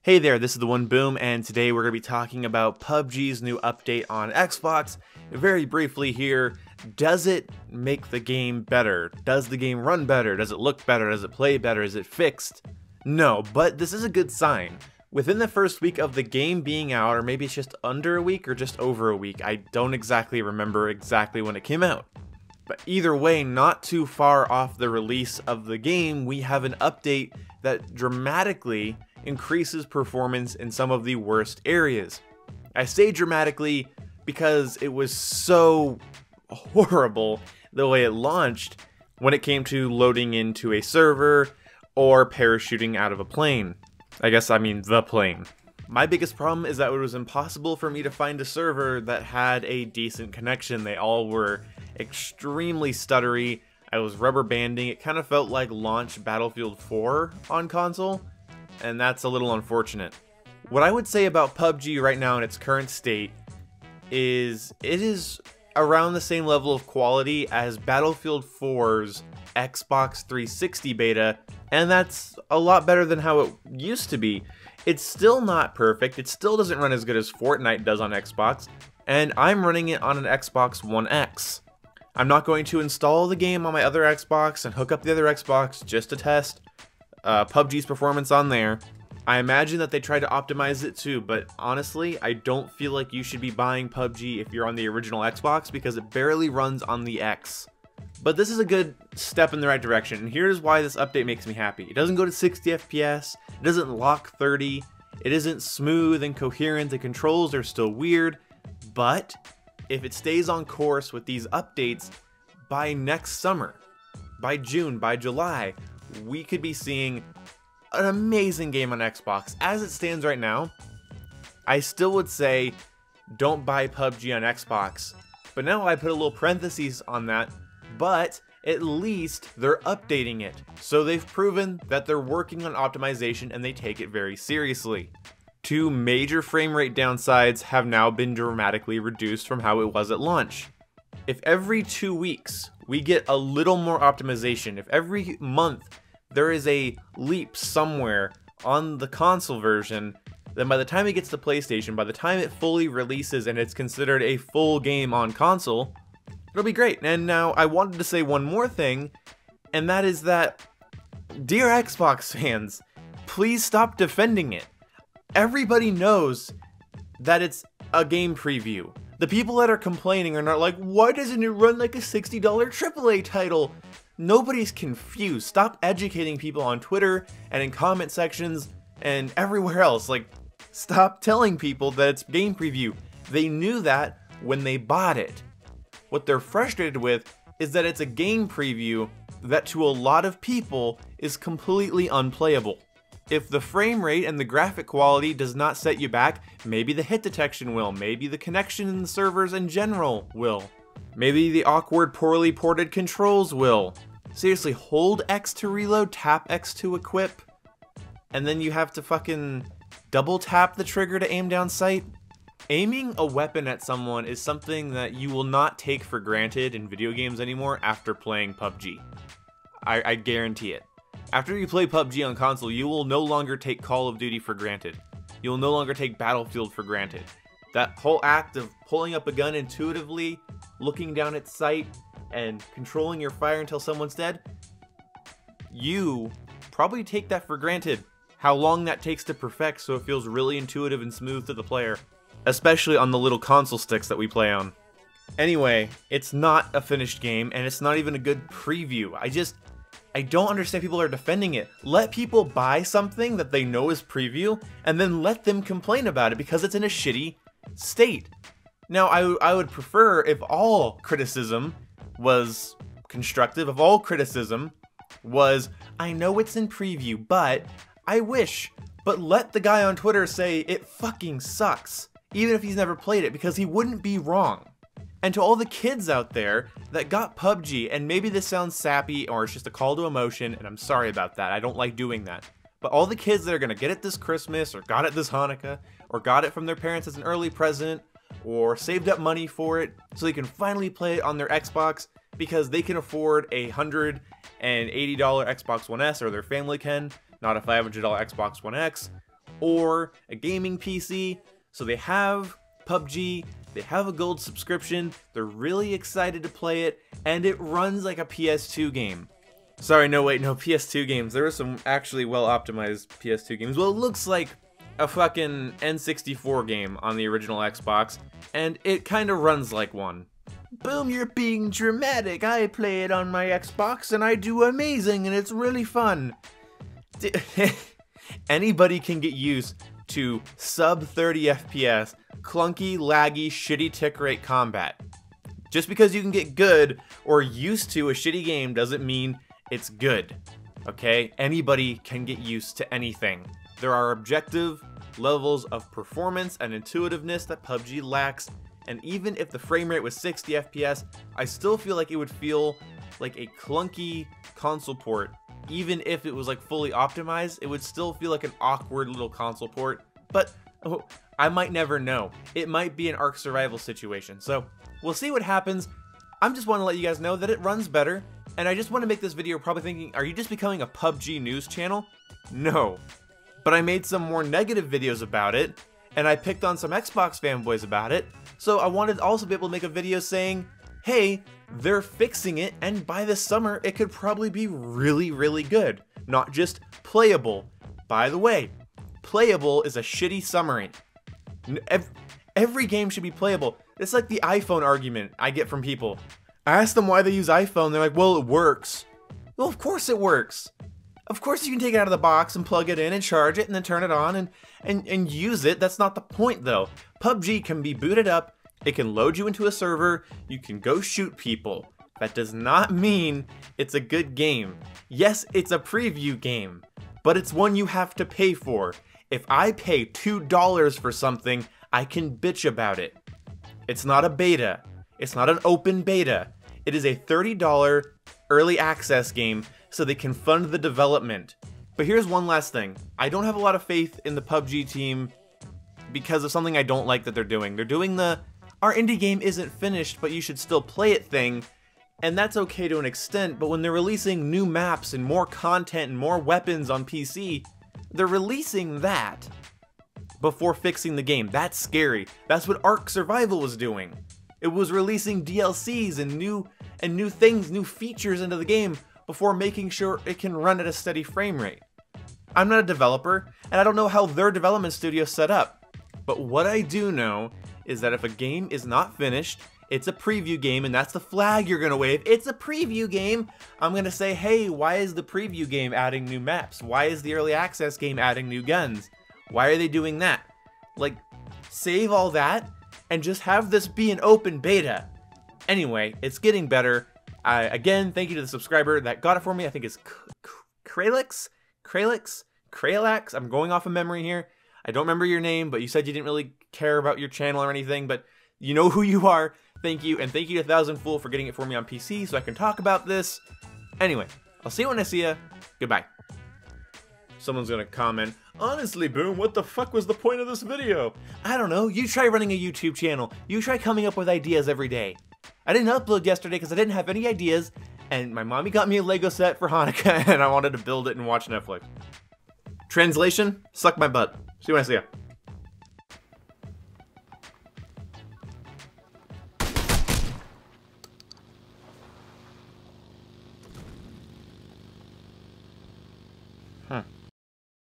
Hey there, this is the One Boom, and today we're going to be talking about PUBG's new update on Xbox. Very briefly here, does it make the game better? Does the game run better? Does it look better? Does it play better? Is it fixed? No, but this is a good sign. Within the first week of the game being out, or maybe it's just under a week or just over a week, I don't exactly remember exactly when it came out. But either way, not too far off the release of the game, we have an update that dramatically increases performance in some of the worst areas. I say dramatically because it was so horrible the way it launched when it came to loading into a server or parachuting out of a plane. I guess I mean the plane. My biggest problem is that it was impossible for me to find a server that had a decent connection. They all were extremely stuttery. I was rubber banding. It kind of felt like launch Battlefield 4 on console, and that's a little unfortunate. What I would say about PUBG right now in its current state is it is around the same level of quality as Battlefield 4's Xbox 360 beta, and that's a lot better than how it used to be. It's still not perfect, it still doesn't run as good as Fortnite does on Xbox, and I'm running it on an Xbox One X. I'm not going to install the game on my other Xbox and hook up the other Xbox just to test PUBG's performance on there. I imagine that they tried to optimize it too, but honestly, I don't feel like you should be buying PUBG if you're on the original Xbox because it barely runs on the X. But this is a good step in the right direction, and here's why this update makes me happy. It doesn't go to 60 FPS, it doesn't lock 30, it isn't smooth and coherent, the controls are still weird, but if it stays on course with these updates, by next summer, by June, by July, we could be seeing an amazing game on Xbox. As it stands right now, I still would say don't buy PUBG on Xbox, but now I put a little parentheses on that, but at least they're updating it. So they've proven that they're working on optimization and they take it very seriously. Two major frame rate downsides have now been dramatically reduced from how it was at launch. If every 2 weeks we get a little more optimization, if every month there is a leap somewhere on the console version, then by the time it gets to PlayStation, by the time it fully releases and it's considered a full game on console, it'll be great. And now I wanted to say one more thing, and that is that, dear Xbox fans, please stop defending it. Everybody knows that it's a game preview. The people that are complaining are not like, why doesn't it run like a $60 AAA title? Nobody's confused. Stop educating people on Twitter and in comment sections and everywhere else. Like, stop telling people that it's game preview. They knew that when they bought it. What they're frustrated with is that it's a game preview that to a lot of people is completely unplayable. If the frame rate and the graphic quality does not set you back, maybe the hit detection will, maybe the connection in the servers in general will. Maybe the awkward, poorly ported controls will. Seriously, hold X to reload, tap X to equip, and then you have to fucking double tap the trigger to aim down sight? Aiming a weapon at someone is something that you will not take for granted in video games anymore after playing PUBG. I guarantee it. After you play PUBG on console, you will no longer take Call of Duty for granted. You will no longer take Battlefield for granted. That whole act of pulling up a gun intuitively, looking down at sight, and controlling your fire until someone's dead, you probably take that for granted. How long that takes to perfect so it feels really intuitive and smooth to the player. Especially on the little console sticks that we play on. Anyway, it's not a finished game, and it's not even a good preview. I don't understand people are defending it. Let people buy something that they know is preview, and then let them complain about it because it's in a shitty state. Now, I would prefer if all criticism was constructive, if all criticism was, I know it's in preview, but I wish, but let the guy on Twitter say it fucking sucks, even if he's never played it, because he wouldn't be wrong. And to all the kids out there that got PUBG, and maybe this sounds sappy or it's just a call to emotion, and I'm sorry about that, I don't like doing that. But all the kids that are gonna get it this Christmas, or got it this Hanukkah, or got it from their parents as an early present, or saved up money for it so they can finally play it on their Xbox because they can afford a $180 Xbox One S, or their family can, not a $500 Xbox One X. or a gaming PC. So they have PUBG, they have a gold subscription, they're really excited to play it, and it runs like a PS2 game. Sorry, no wait, no, PS2 games. There were some actually well-optimized PS2 games. Well, it looks like a fucking N64 game on the original Xbox, and it kind of runs like one. Boom, you're being dramatic. I play it on my Xbox and I do amazing and it's really fun. Anybody can get used to sub 30 FPS, clunky, laggy, shitty tick rate combat. Just because you can get good or used to a shitty game doesn't mean it's good. Okay? Anybody can get used to anything. There are objective levels of performance and intuitiveness that PUBG lacks. And even if the frame rate was 60 FPS, I still feel like it would feel like a clunky console port. Even if it was like fully optimized, it would still feel like an awkward little console port. But I might never know. It might be an Ark Survival situation. So we'll see what happens. I just want to let you guys know that it runs better. And I just want to make this video probably thinking, are you just becoming a PUBG news channel? No. But I made some more negative videos about it. And I picked on some Xbox fanboys about it. So I wanted to also be able to make a video saying, hey, they're fixing it, and by this summer, it could probably be really, really good. Not just playable. By the way, playable is a shitty summary. Every game should be playable. It's like the iPhone argument I get from people. I ask them why they use iPhone, they're like, well, it works. Well, of course it works. Of course you can take it out of the box and plug it in and charge it and then turn it on and use it. That's not the point though. PUBG can be booted up, it can load you into a server, you can go shoot people. That does not mean it's a good game. Yes, it's a preview game, but it's one you have to pay for. If I pay $2 for something, I can bitch about it. It's not a beta. It's not an open beta. It is a $30 early access game so they can fund the development. But here's one last thing. I don't have a lot of faith in the PUBG team because of something I don't like that they're doing. They're doing the, our indie game isn't finished, but you should still play it thing. And that's okay to an extent, but when they're releasing new maps and more content and more weapons on PC, they're releasing that before fixing the game. That's scary. That's what Ark Survival was doing. It was releasing DLCs and new things, new features into the game before making sure it can run at a steady frame rate. I'm not a developer, and I don't know how their development studio's set up. But what I do know is that if a game is not finished, it's a preview game, and that's the flag you're gonna wave. It's a preview game. I'm gonna say, hey, why is the preview game adding new maps? Why is the early access game adding new guns? Why are they doing that? Like, save all that and just have this be an open beta. Anyway, it's getting better. Again, thank you to the subscriber that got it for me. I think it's Kralix? I'm going off of memory here. I don't remember your name, but you said you didn't really care about your channel or anything, but you know who you are. Thank you, and thank you to 1000 Fool for getting it for me on PC so I can talk about this. Anyway, I'll see you when I see ya. Goodbye. Someone's gonna comment, honestly, Boom, what the fuck was the point of this video? I don't know, you try running a YouTube channel. You try coming up with ideas every day. I didn't upload yesterday because I didn't have any ideas, and my mommy got me a Lego set for Hanukkah, and I wanted to build it and watch Netflix. Translation, suck my butt. See you when I see ya.